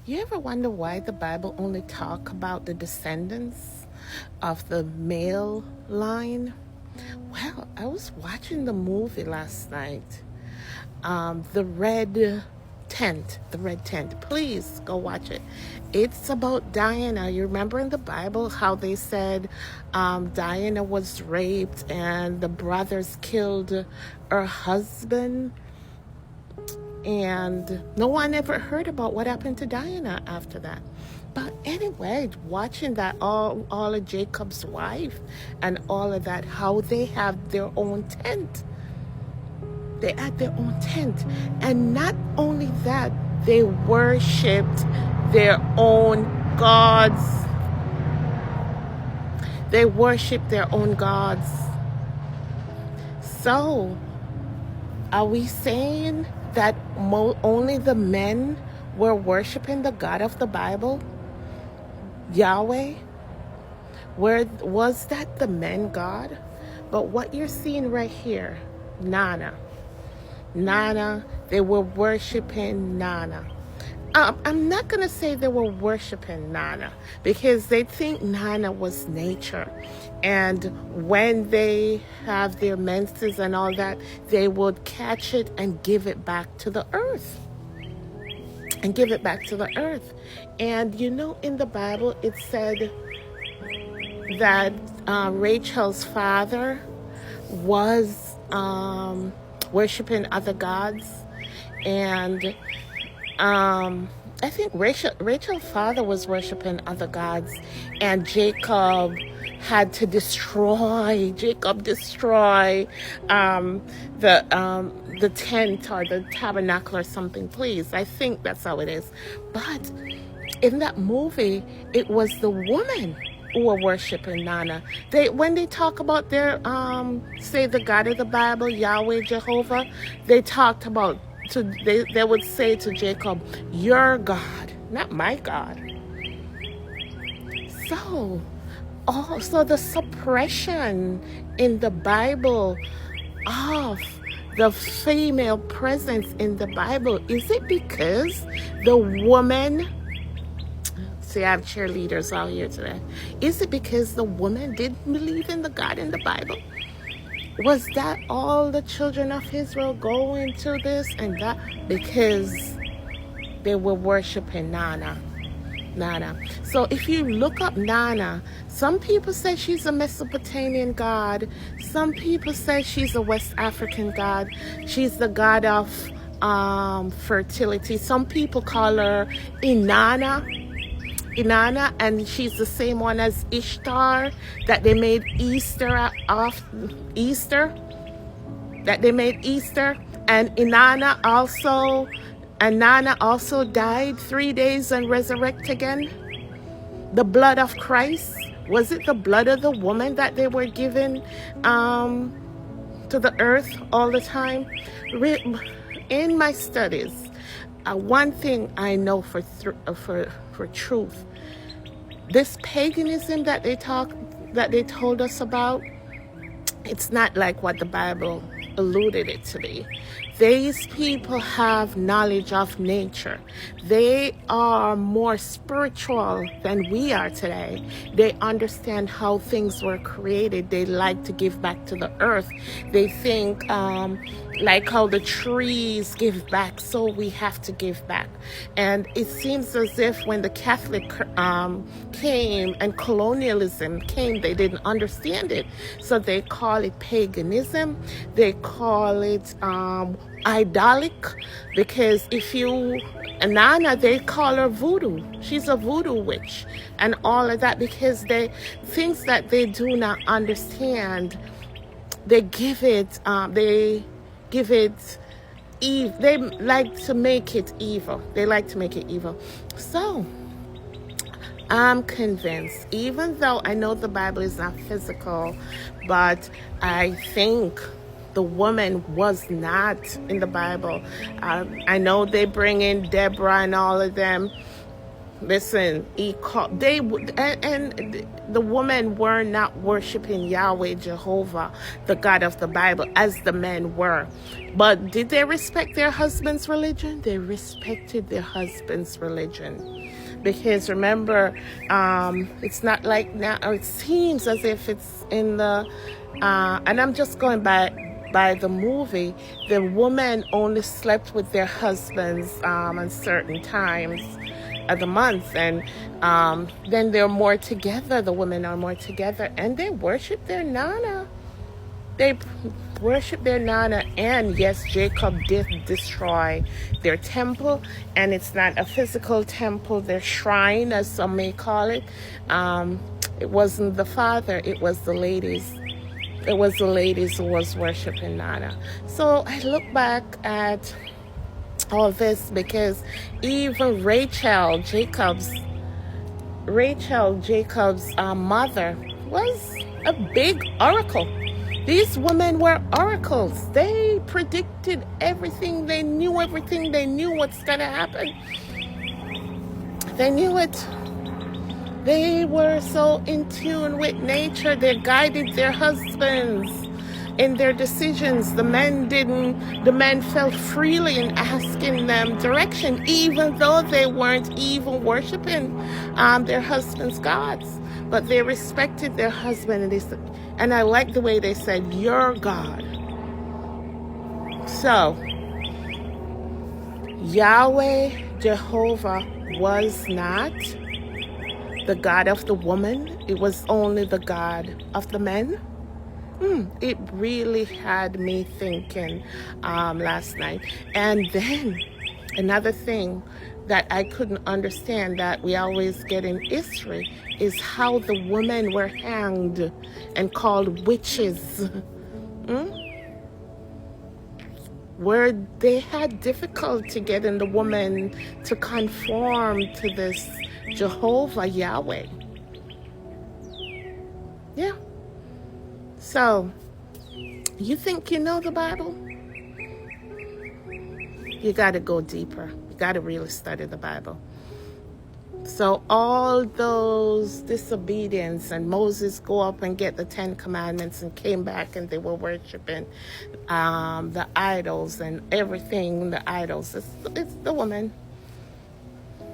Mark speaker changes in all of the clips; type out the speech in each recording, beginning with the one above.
Speaker 1: You ever wonder why the Bible only talk about the descendants of the male line? Well, I was watching the movie last night, The Red Tent. The Red Tent. Please go watch it. It's about Diana. You remember in the Bible how they said Diana was raped and the brothers killed her husband? And no one ever heard about what happened to Diana after that. But anyway, watching that, all of Jacob's wife and all of that, how they have their own tent. They had their own tent. And not only that, they worshipped their own gods. They worshipped their own gods. So, are we saying that only the men were worshiping the God of the Bible? Yahweh? Was that the men God? But what you're seeing right here, Nana, they were worshiping Nana. I'm not going to say they were worshiping Nana because they think Nana was nature. And when they have their menses and all that, they would catch it and give it back to the earth. And give it back to the earth. And you know, in the Bible, it said that Rachel's father was worshiping other gods. And I think Rachel's father was worshiping other gods, and Jacob had to destroy the tent or the tabernacle or something. Please, I think that's how it is. But in that movie, it was the woman who were worshiping Nana. When they talk about their say the God of the Bible, Yahweh, Jehovah, they talked about. They would say to Jacob, your God, not my God. So, also the suppression in the Bible of the female presence in the Bible, is it because the woman, see, I have cheerleaders out here today. Is it because the woman didn't believe in the God in the Bible? Was that all the children of Israel going to this and that? Because they were worshiping Nana. So if you look up Nana, some people say she's a Mesopotamian god. Some people say she's a West African god. She's the god of fertility. Some people call her Inanna, and she's the same one as Ishtar that they made Easter. And Nana also died 3 days and resurrected again. The blood of Christ, was it the blood of the woman that they were giving to the earth all the time? In my studies, one thing I know for truth, this paganism that they told us about, it's not like what the Bible alluded it to be. These people have knowledge of nature. They are more spiritual than we are today. They understand how things were created. They like to give back to the earth. They think like how the trees give back, so we have to give back. And it seems as if when the Catholic came and colonialism came, they didn't understand it. So they call it paganism. They call it idolic, because Nana, they call her voodoo. She's a voodoo witch and all of that, because things that they do not understand, they give it evil. They like to make it evil. So I'm convinced, even though I know the Bible is not physical, but I think the woman was not in the Bible. I know they bring in Deborah and all of them. Listen, he called, and the women were not worshiping Yahweh, Jehovah, the God of the Bible, as the men were. But did they respect their husband's religion? They respected their husband's religion. Because remember, it's not like now, or it seems as if it's in the, and I'm just going by the movie, the women only slept with their husbands on certain times of the month, and then they're more together. The women are more together, and they worship their Nana. They worship their Nana, and yes, Jacob did destroy their temple, and it's not a physical temple, their shrine, as some may call it. It wasn't the father, it was the ladies. It was the ladies who was worshiping Nana. So I look back at all this because even Rachel, Jacob's mother, was a big oracle. These women were oracles. They predicted everything. They knew everything. They knew what's going to happen. They knew it. They were so in tune with nature. They guided their husbands in their decisions. The men felt freely in asking them direction, even though they weren't even worshiping their husbands' gods. But they respected their husband, and I like the way they said, "Your God." So, Yahweh, Jehovah, was not the God of the woman. It was only the God of the men. It really had me thinking last night. And then another thing that I couldn't understand that we always get in history is how the women were hanged and called witches. Where they had difficulty getting the woman to conform to this Jehovah Yahweh. Yeah. So, you think you know the Bible? You got to go deeper. You got to really study the Bible. So all those disobedience, and Moses go up and get the 10 commandments and came back and they were worshiping the idols and everything, the idols. It's the woman.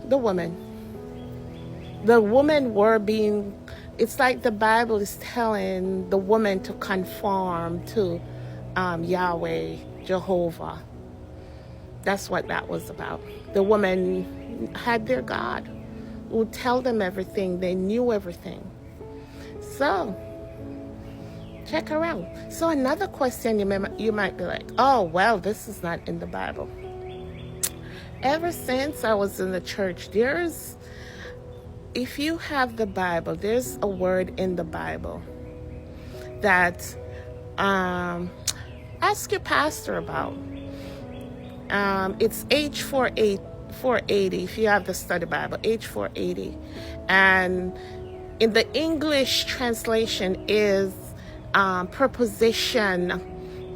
Speaker 1: The woman. The women were being, it's like the Bible is telling the woman to conform to Yahweh, Jehovah. That's what that was about. The woman had their God who would tell them everything. They knew everything. So, check her out. So another question you might be like, oh, well, this is not in the Bible. Ever since I was in the church, if you have the Bible, there's a word in the Bible that ask your pastor about. It's H480 if you have the study Bible, H480. And in the English translation is preposition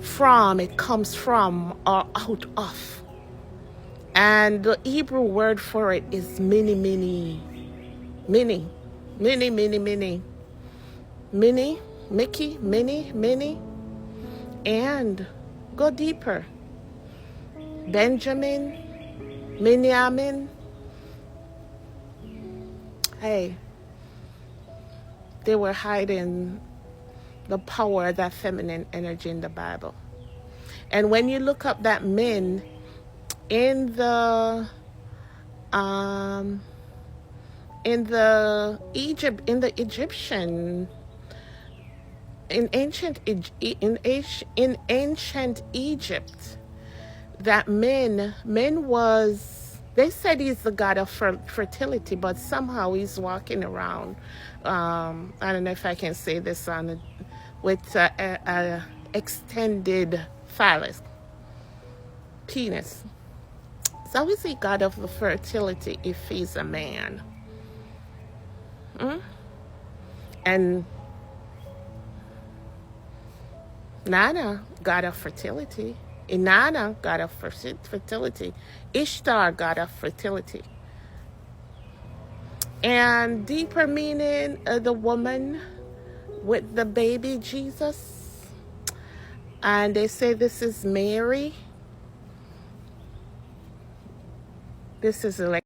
Speaker 1: from, it comes from or out of. And the Hebrew word for it is mini. Mini, Mickey, mini. And go deeper. Benjamin, Minyamin. Hey, they were hiding the power, that feminine energy in the Bible. And when you look up that min in the ancient Egypt, that min was, they said he's the god of fertility, but somehow he's walking around, I don't know if I can say this with a extended phallus, penis. So is he god of the fertility if he's a man? And Nana, god of fertility. Inanna, god of fertility. Ishtar, god of fertility. And deeper meaning of the woman with the baby Jesus. And they say this is Mary. This is like